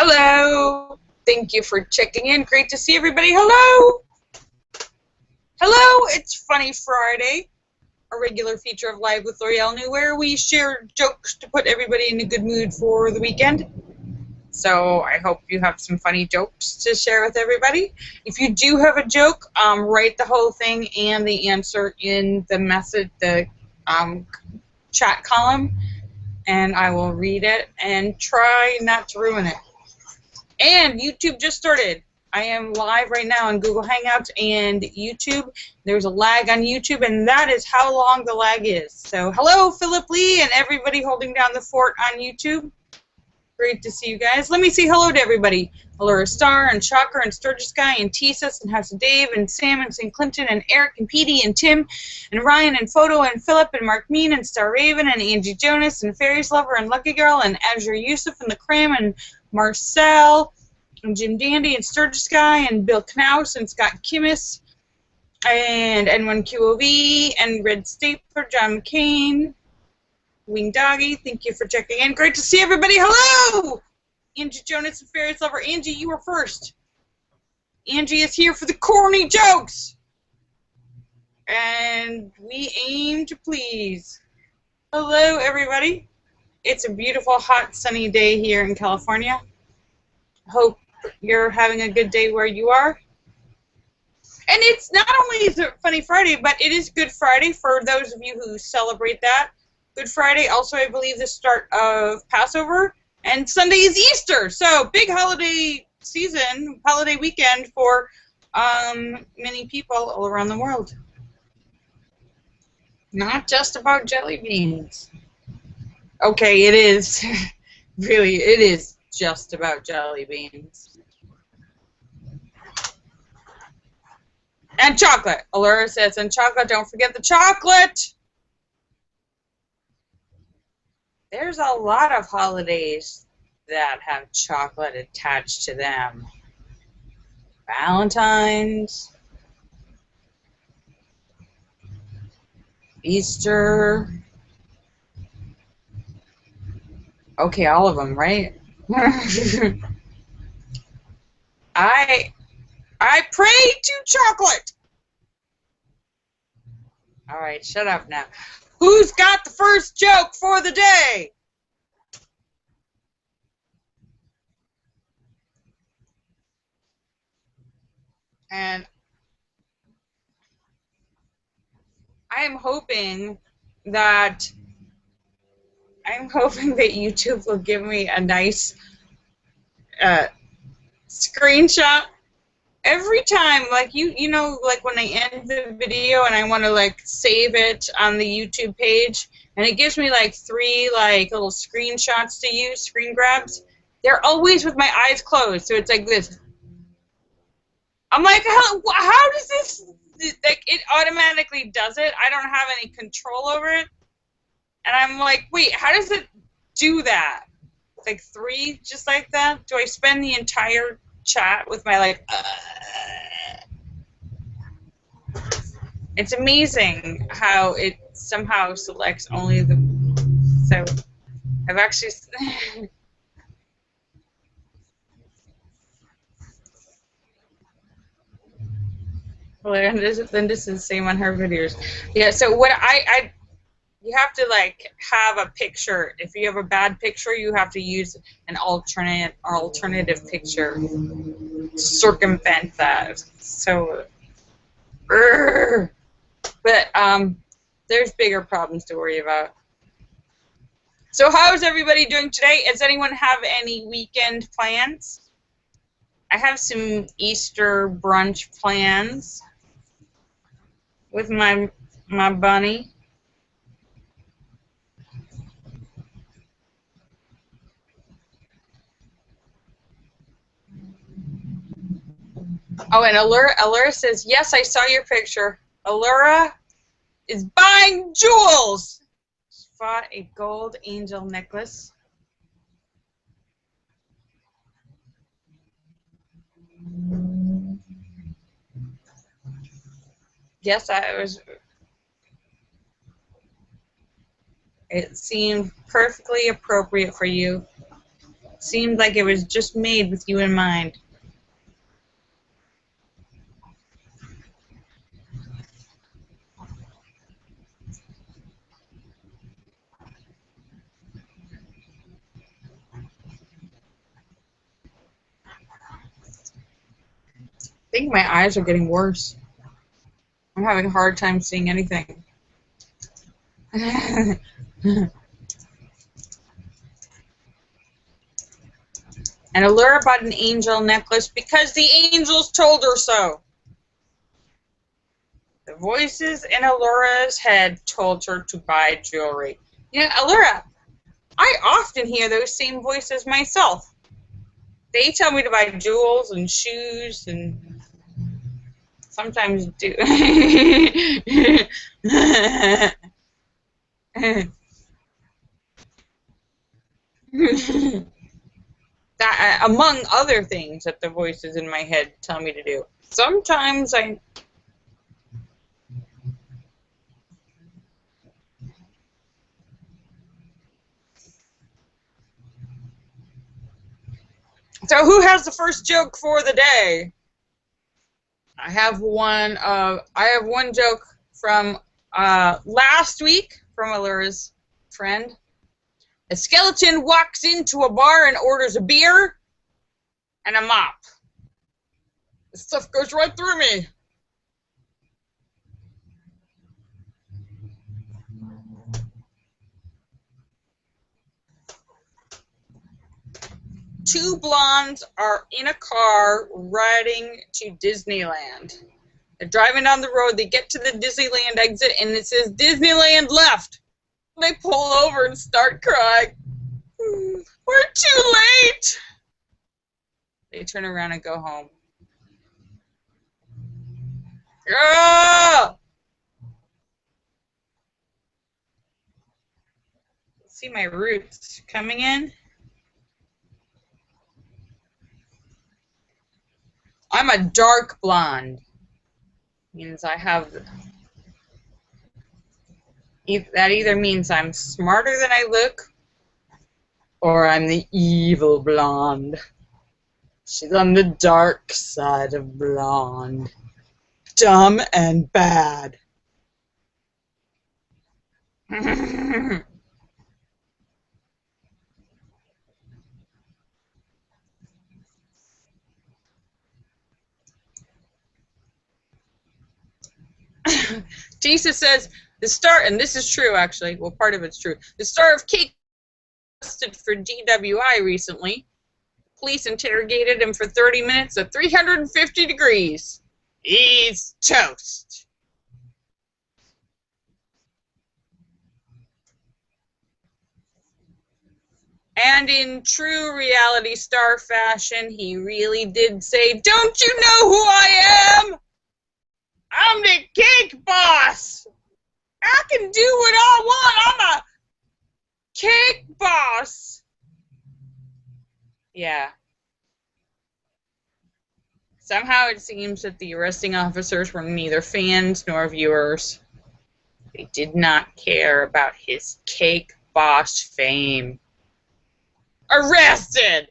Hello. Thank you for checking in. Great to see everybody. Hello. Hello. It's Funny Friday, a regular feature of Live with Lorielle, where we share jokes to put everybody in a good mood for the weekend. So I hope you have some funny jokes to share with everybody. If you do have a joke, write the whole thing and the answer in the message, the chat column, and I will read it and try not to ruin it. And YouTube just started. I am live right now on Google Hangouts and YouTube. There's a lag on YouTube, and that is how long the lag is. So hello, Philip Lee, and everybody holding down the fort on YouTube. Great to see you guys. Let me say hello to everybody. Hello, Star and Shocker and Sturgis Guy and Tisas and House of Dave and Sam and St. Clinton and Eric and Petey and Tim and Ryan and Photo and Philip and Mark Mean and Star Raven and Angie Jonas and Fairies Lover and Lucky Girl and Azure Yusuf and the Cram and Marcel and Jim Dandy and Sturgis Guy and Bill Knaus and Scott Kimmis and N1QOV and Red Stapler, John McCain, Wing Doggy, thank you for checking in. Great to see everybody. Hello! Angie Jonas and Fairies Lover. Angie, you were first. Angie is here for the corny jokes. And we aim to please. Hello, everybody. It's a beautiful, hot, sunny day here in California. Hope you're having a good day where you are. And it's not only is it Funny Friday, but it is Good Friday for those of you who celebrate that. Good Friday, also I believe the start of Passover, and Sunday is Easter. So big holiday season, holiday weekend for many people all around the world. Not just about jelly beans. Okay, it is. Really, it is just about jelly beans. And chocolate. Allura says, and chocolate, don't forget the chocolate. There's a lot of holidays that have chocolate attached to them. Valentine's, Easter. Okay, all of them, right? I pray to chocolate. All right, shut up now. Who's got the first joke for the day? And I am hoping that YouTube will give me a nice screenshot every time, like you know, like when I end the video and I want to like save it on the YouTube page, and it gives me like 3 like little screenshots to use, screen grabs. They're always with my eyes closed, so it's like this. I'm like, how does this? Like, it automatically does it. I don't have any control over it, and I'm like, wait, how does it do that? Like 3, just like that? Do I spend the entire chat with my like? It's amazing how it somehow selects only the. So I've actually. Well, and this is the same on her videos. Yeah. So what you have to like have a picture. If you have a bad picture, you have to use an alternative picture to circumvent that. So, but there's bigger problems to worry about. So how's everybody doing today? Does anyone have any weekend plans? I have some Easter brunch plans with my bunny. Oh, and Allura says, yes, I saw your picture. Allura is buying jewels. She bought a gold angel necklace. Yes, it seemed perfectly appropriate for you. Seemed like it was just made with you in mind. I think my eyes are getting worse. I'm having a hard time seeing anything. And Allura bought an angel necklace because the angels told her so. The voices in Allura's head told her to buy jewelry. You know, Allura, I often hear those same voices myself. They tell me to buy jewels and shoes and sometimes do. That, among other things that the voices in my head tell me to do. Sometimes I... So who has the first joke for the day? I have one joke from last week from Allura's friend. A skeleton walks into a bar and orders a beer and a mop. This stuff goes right through me. Two blondes are in a car riding to Disneyland. They're driving down the road. They get to the Disneyland exit, and it says Disneyland left. They pull over and start crying. We're too late. They turn around and go home. Ah! See my roots coming in? I'm a dark blonde. Means I have... That either means I'm smarter than I look, or I'm the evil blonde. She's on the dark side of blonde. Dumb and bad. Tisa says, the star, and this is true actually, well part of it's true, the star of Cake arrested for DWI recently. Police interrogated him for 30 minutes at 350 degrees. He's toast. And in true reality star fashion, he really did say, don't you know who I am? I'm the cake boss. I can do what I want. I'm a cake boss. Yeah. Somehow it seems that the arresting officers were neither fans nor viewers. They did not care about his cake boss fame. Arrested!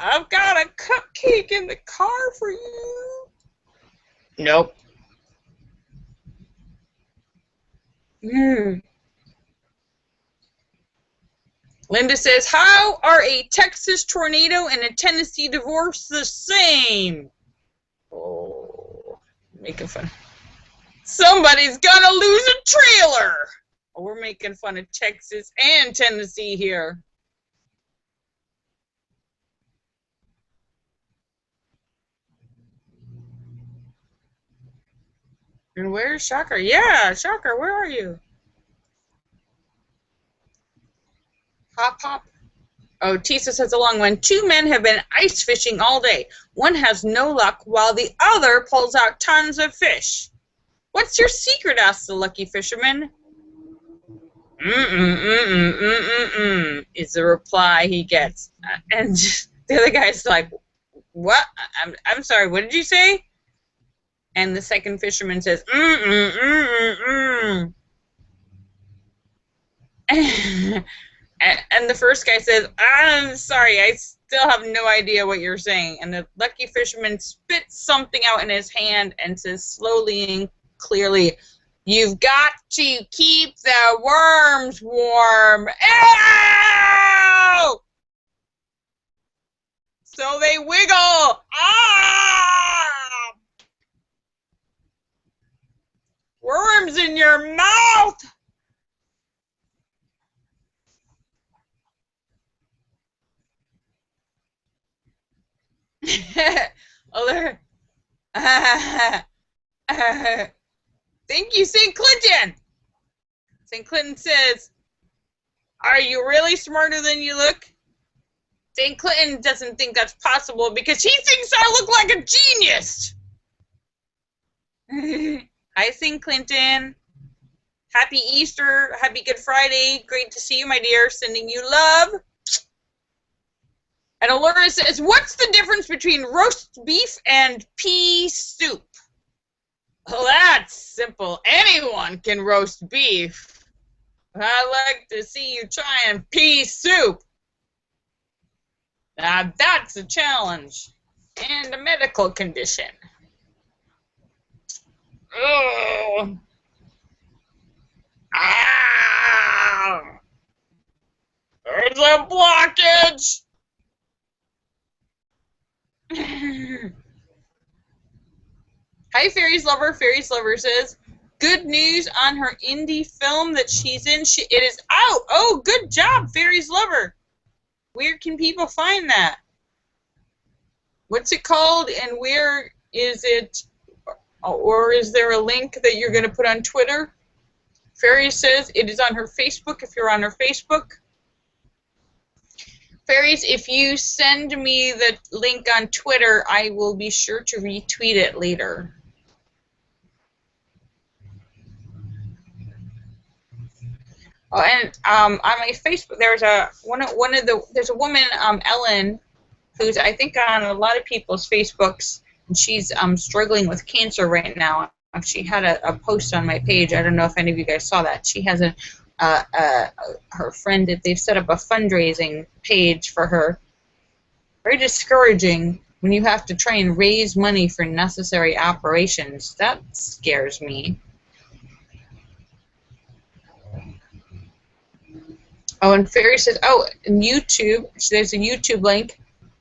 I've got a cupcake in the car for you. Nope. Linda says, how are a Texas tornado and a Tennessee divorce the same? Oh, making fun. Somebody's gonna lose a trailer. Oh, we're making fun of Texas and Tennessee here. And where's Shocker? Yeah, Shocker, where are you? Hop, hop. Oh, Tisa says a long one. Two men have been ice fishing all day. One has no luck, while the other pulls out tons of fish. What's your secret? Asks the lucky fisherman. Is the reply he gets. And the other guy's like, what? I'm sorry, what did you say? And the second fisherman says, And the first guy says, I'm sorry, I still have no idea what you're saying. And the lucky fisherman spits something out in his hand and says slowly and clearly, you've got to keep the worms warm. Ew! So they wiggle. Ah! Worms in your mouth. Other. Thank you, St. Clinton. St. Clinton says, are you really smarter than you look? St. Clinton doesn't think that's possible because he thinks I look like a genius. Hi, St. Clinton. Happy Easter. Happy Good Friday. Great to see you, my dear. Sending you love. And Allura says, what's the difference between roast beef and pea soup? Well, that's simple. Anyone can roast beef. I'd like to see you trying pea soup. Now, that's a challenge and a medical condition. Oh. Ah. There's a blockage. Hi, Fairies Lover. Fairies Lover says, good news on her indie film that she's in. It is out. Oh, good job, Fairies Lover. Where can people find that? What's it called and where is it? Or is there a link that you're going to put on Twitter? Fairy says it is on her Facebook if you're on her Facebook. Fairies, if you send me the link on Twitter, I will be sure to retweet it later. Oh, and on my Facebook, there's a there's a woman, Ellen, who's I think on a lot of people's Facebooks, and she's struggling with cancer right now. She had a post on my page. I don't know if any of you guys saw that. She has her friend, they've set up a fundraising page for her. Very discouraging when you have to try and raise money for necessary operations. That scares me. Oh, and Fairy says, oh, and YouTube, there's a YouTube link.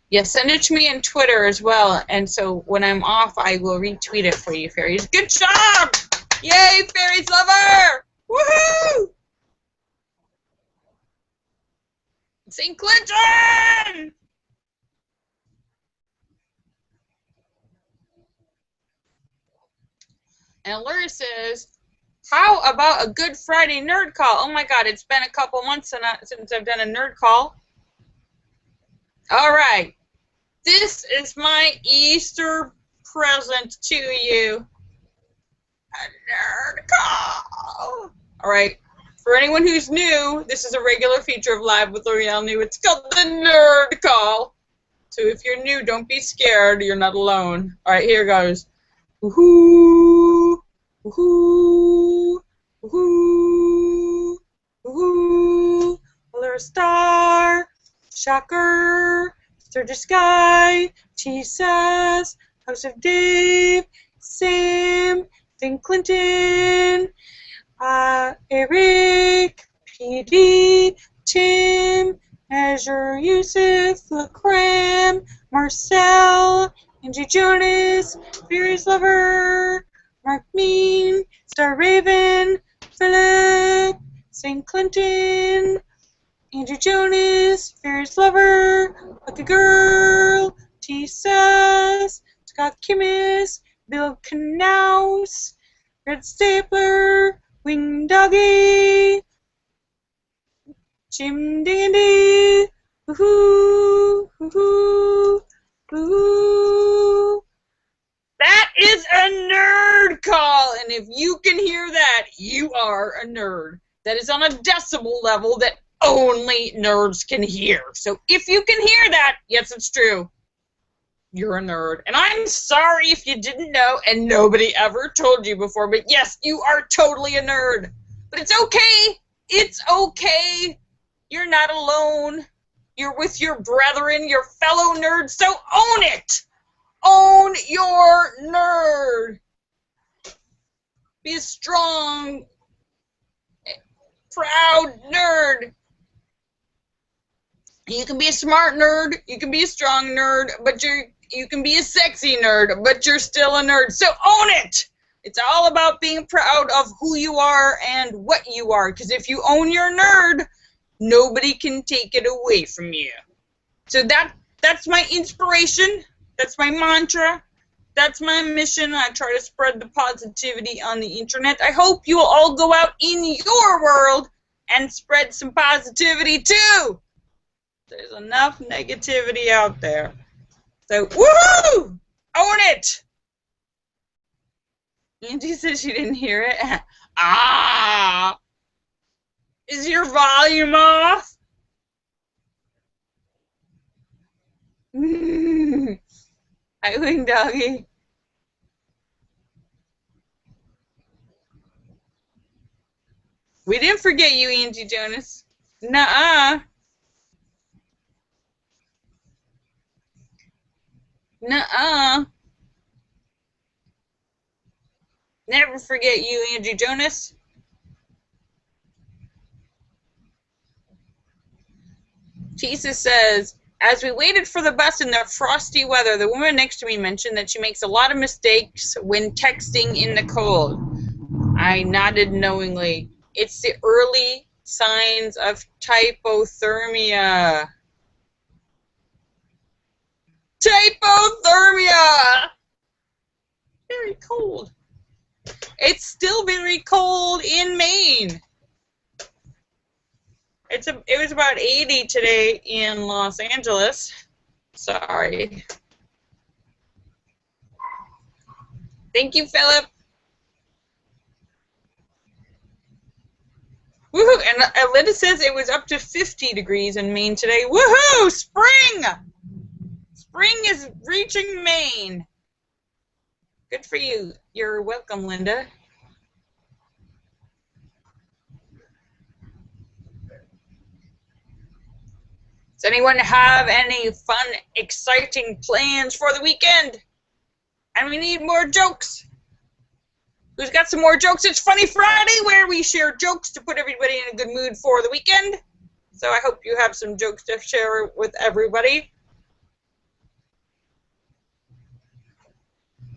Yeah, send it to me on Twitter as well, and so when I'm off, I will retweet it for you, Fairies. Good job! Yay, Fairies Lover! Woohoo! St. Clinton! And Laura says, how about a Good Friday nerd call? Oh my God, it's been a couple months since I've done a nerd call. All right. This is my Easter present to you. A nerd call. All right. For anyone who's new, this is a regular feature of Live with Lorielle New. It's called the nerd call. So if you're new, don't be scared. You're not alone. All right, here goes. Woohoo! Woohoo! Woohoo! Woohoo! Well, there's a star. Shocker. Sturdy Sky. Jesus. House of Dave. Sam. St. Clinton. Eric. PD. Tim. Azure. Yusuf. LaCram. Marcel. Angie Jonas. Fairies Lover. Mark Mean. Star Raven. Philip. St. Clinton. Andrew Jonas. Fairies Lover. Lucky Girl. T. Sass. Scott Kimmis. Bill Knaus. Red Stapler. Wing Doggy. Jim Dandy. Woohoo! Woohoo! Woohoo! That is a nerd call, and if you can hear that, you are a nerd. That is on a decibel level that only nerds can hear. So if you can hear that, yes, it's true. You're a nerd. And I'm sorry if you didn't know and nobody ever told you before, but yes, you are totally a nerd. But it's okay. It's okay. You're not alone. You're with your brethren, your fellow nerds, so own it! Own your nerd! Be a strong, proud nerd. You can be a smart nerd, you can be a strong nerd, but you can be a sexy nerd, but you're still a nerd, so own it! It's all about being proud of who you are and what you are, because if you own your nerd, nobody can take it away from you. So that's my inspiration, that's my mantra, that's my mission. I try to spread the positivity on the internet. I hope you will all go out in your world and spread some positivity too. There's enough negativity out there. So, woohoo! Own it! Angie said she didn't hear it. Ah! Is your volume off? Hi, Wing Doggy. We didn't forget you, Angie Jonas. Nuh-uh. Nuh-uh. Never forget you, Angie Jonas. Tisa says, as we waited for the bus in the frosty weather, the woman next to me mentioned that she makes a lot of mistakes when texting in the cold. I nodded knowingly. It's the early signs of hypothermia. Hypothermia! Very cold. It's still very cold in Maine. It was about 80 today in Los Angeles. Sorry. Thank you, Philip. Woohoo! And Linda says it was up to 50 degrees in Maine today. Woohoo! Spring! Spring is reaching Maine. Good for you. You're welcome, Linda. Does anyone have any fun, exciting plans for the weekend? And we need more jokes. Who's got some more jokes? It's Funny Friday, where we share jokes to put everybody in a good mood for the weekend. So I hope you have some jokes to share with everybody.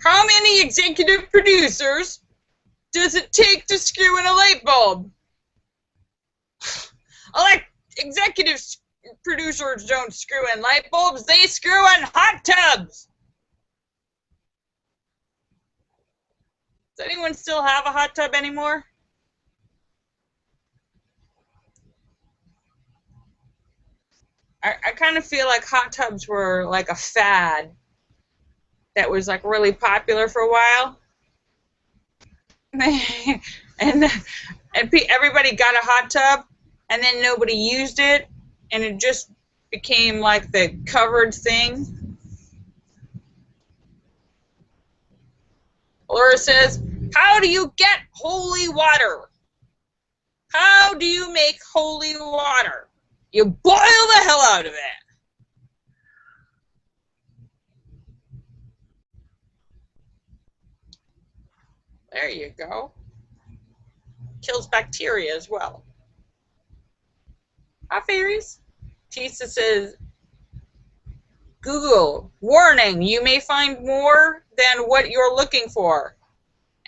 How many executive producers does it take to screw in a light bulb? Executive producers don't screw in light bulbs, they screw in hot tubs. Does anyone still have a hot tub anymore? I kind of feel like hot tubs were like a fad that was like really popular for a while. and everybody got a hot tub, and then nobody used it, and it just became like the covered thing. Laura says, how do you get holy water? How do you make holy water? You boil the hell out of it. There you go. Kills bacteria as well. Hi, fairies. Tisa says, Google, warning, you may find more than what you're looking for.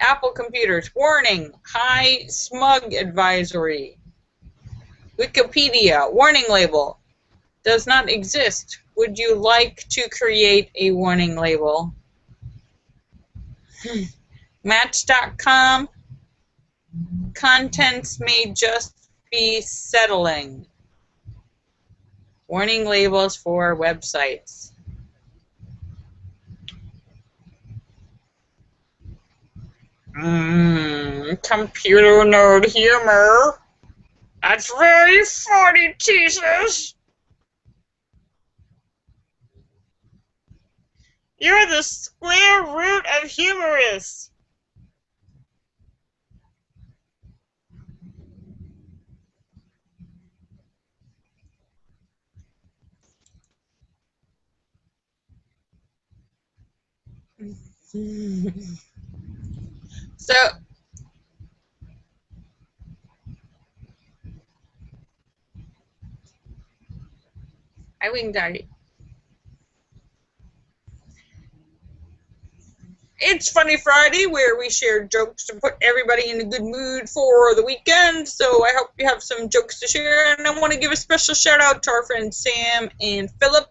Apple computers, warning, high smug advisory. Wikipedia, warning label, does not exist. Would you like to create a warning label? Match.com, contents may just be settling. Warning labels for websites. Computer nerd humor. That's very funny, Jesus. You're the square root of humorous. So, I winged doggy. It's Funny Friday, where we share jokes to put everybody in a good mood for the weekend. So I hope you have some jokes to share. And I want to give a special shout out to our friends Sam and Philip.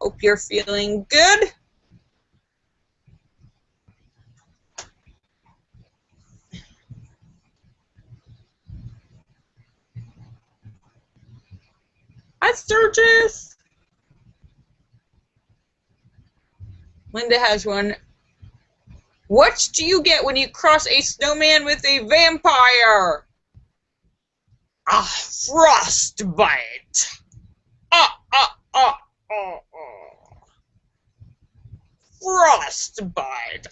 Hope you're feeling good. Hi, Sturgis. Linda has one. What do you get when you cross a snowman with a vampire? A frostbite. Frostbite.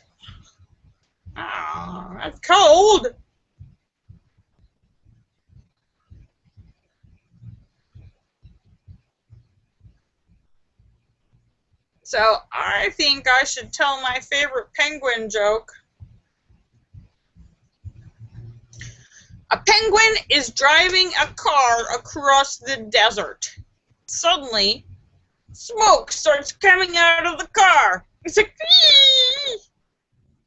Ah, that's cold. So I think I should tell my favorite penguin joke. A penguin is driving a car across the desert. Suddenly, smoke starts coming out of the car. It's like, "Whee!"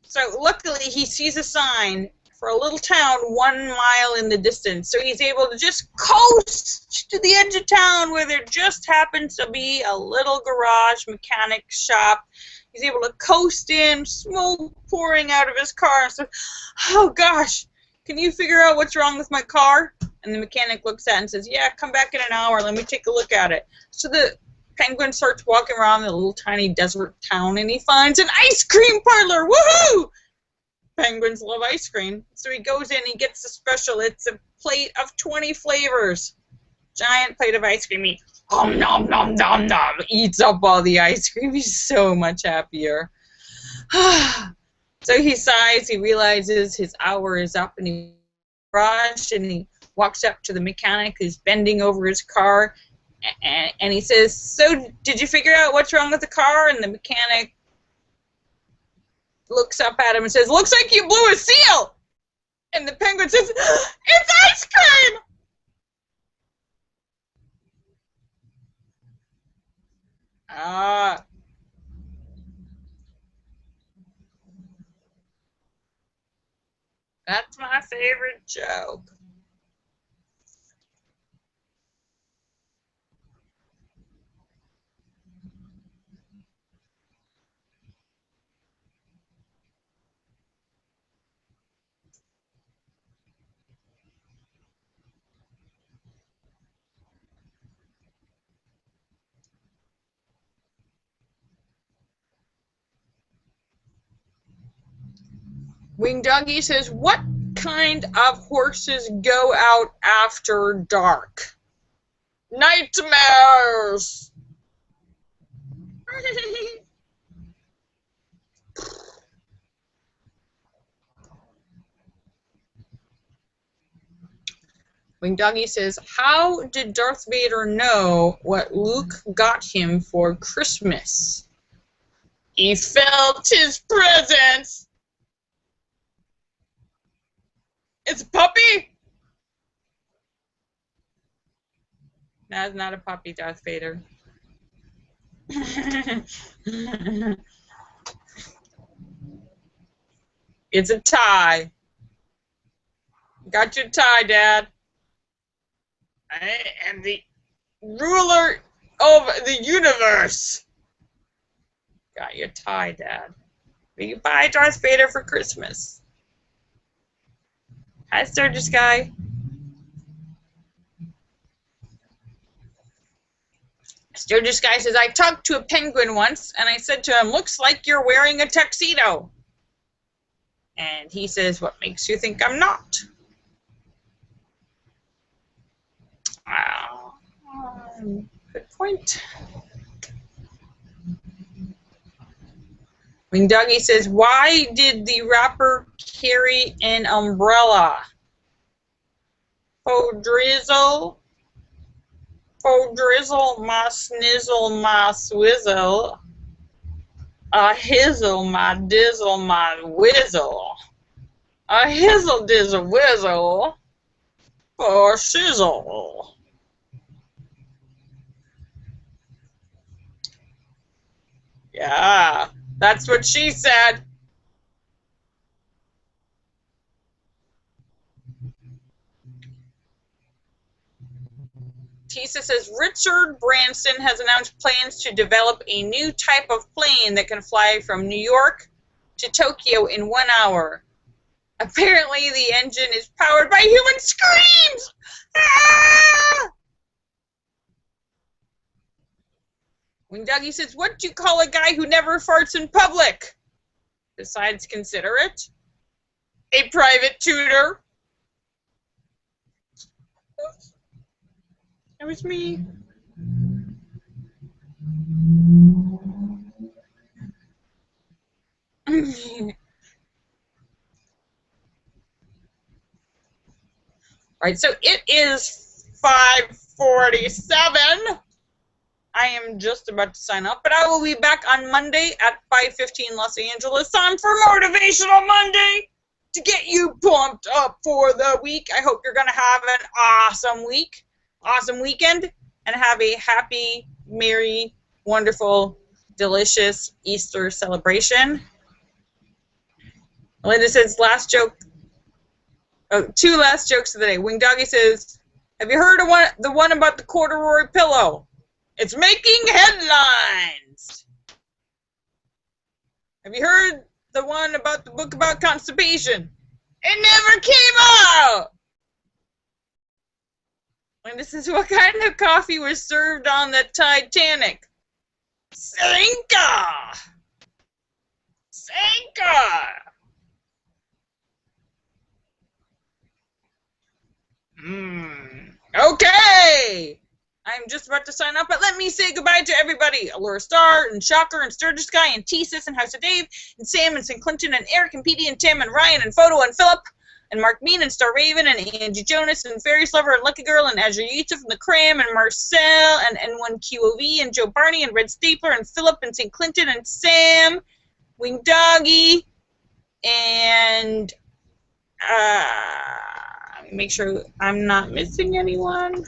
So luckily he sees a sign for a little town 1 mile in the distance. So he's able to just coast to the edge of town where there just happens to be a little garage mechanic shop. He's able to coast in, smoke pouring out of his car. So, oh gosh, can you figure out what's wrong with my car? And the mechanic looks at it and says, yeah, come back in an hour. Let me take a look at it. So the penguin starts walking around the little tiny desert town, and he finds an ice cream parlor. Woohoo! Penguins love ice cream. So he goes in, he gets the special. It's a plate of 20 flavors. Giant plate of ice cream. He nom nom nom nom eats up all the ice cream. He's so much happier. So he sighs, he realizes his hour is up, and he rushes and he walks up to the mechanic who's bending over his car, and he says, so did you figure out what's wrong with the car? And the mechanic looks up at him and says, looks like you blew a seal. And the penguin says, it's ice cream. Ah. That's my favorite joke. Wing Doggy says, what kind of horses go out after dark? Nightmares. Wing Doggy says, how did Darth Vader know what Luke got him for Christmas? He felt his presence. It's a puppy? That's not a puppy, Darth Vader. It's a tie. Got your tie, Dad. I am the ruler of the universe. Got your tie, Dad. Will you buy Darth Vader for Christmas? Hi, Sturgis Guy. Sturgis Guy says, I talked to a penguin once, and I said to him, looks like you're wearing a tuxedo. And he says, what makes you think I'm not? Good point. Wing Doggy says, why did the rapper carry an umbrella? Oh, drizzle. Oh, drizzle, my snizzle, my swizzle. A hizzle, my dizzle, my whizzle. A hizzle, dizzle, whizzle. For shizzle. Yeah, that's what she said. Tisa says Richard Branson has announced plans to develop a new type of plane that can fly from New York to Tokyo in 1 hour. Apparently, the engine is powered by human screams! Ah! When Dougie says, what do you call a guy who never farts in public? Besides considerate? A private tutor. That was me. Right, so it is 5:47. I am just about to sign up, but I will be back on Monday at 5:15 Los Angeles time for Motivational Monday to get you pumped up for the week. I hope you're going to have an awesome week, awesome weekend, and have a happy, merry, wonderful, delicious Easter celebration. Linda says, last joke. Oh, 2 last jokes of the day. Wing Doggy says, have you heard of the one about the corduroy pillow? It's making headlines. Have you heard the one about the book about constipation? It never came out. And this is what kind of coffee was served on the Titanic? Sanka. Sanka. Okay. I'm just about to sign up, but let me say goodbye to everybody. Allura Star, and Shocker, and Sturgis Guy, and T-Sis, and House of Dave, and Sam, and St. Clinton, and Eric, and Petey, and Tim, and Ryan, and Photo, and Philip, and Mark Mean, and Star Raven, and Angie Jonas, and Fairies Lover, and Lucky Girl, and Azure Yusuf, and The Cram, and Marcel, and N1QOV, and Joe Barney, and Red Stapler, and Philip, and St. Clinton, and Sam, Wing Doggy, and make sure I'm not missing anyone.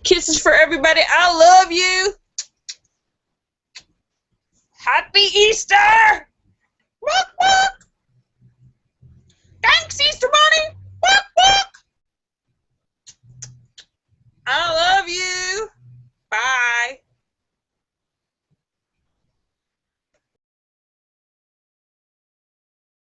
Kisses for everybody. I love you. Happy Easter! Woo-woo!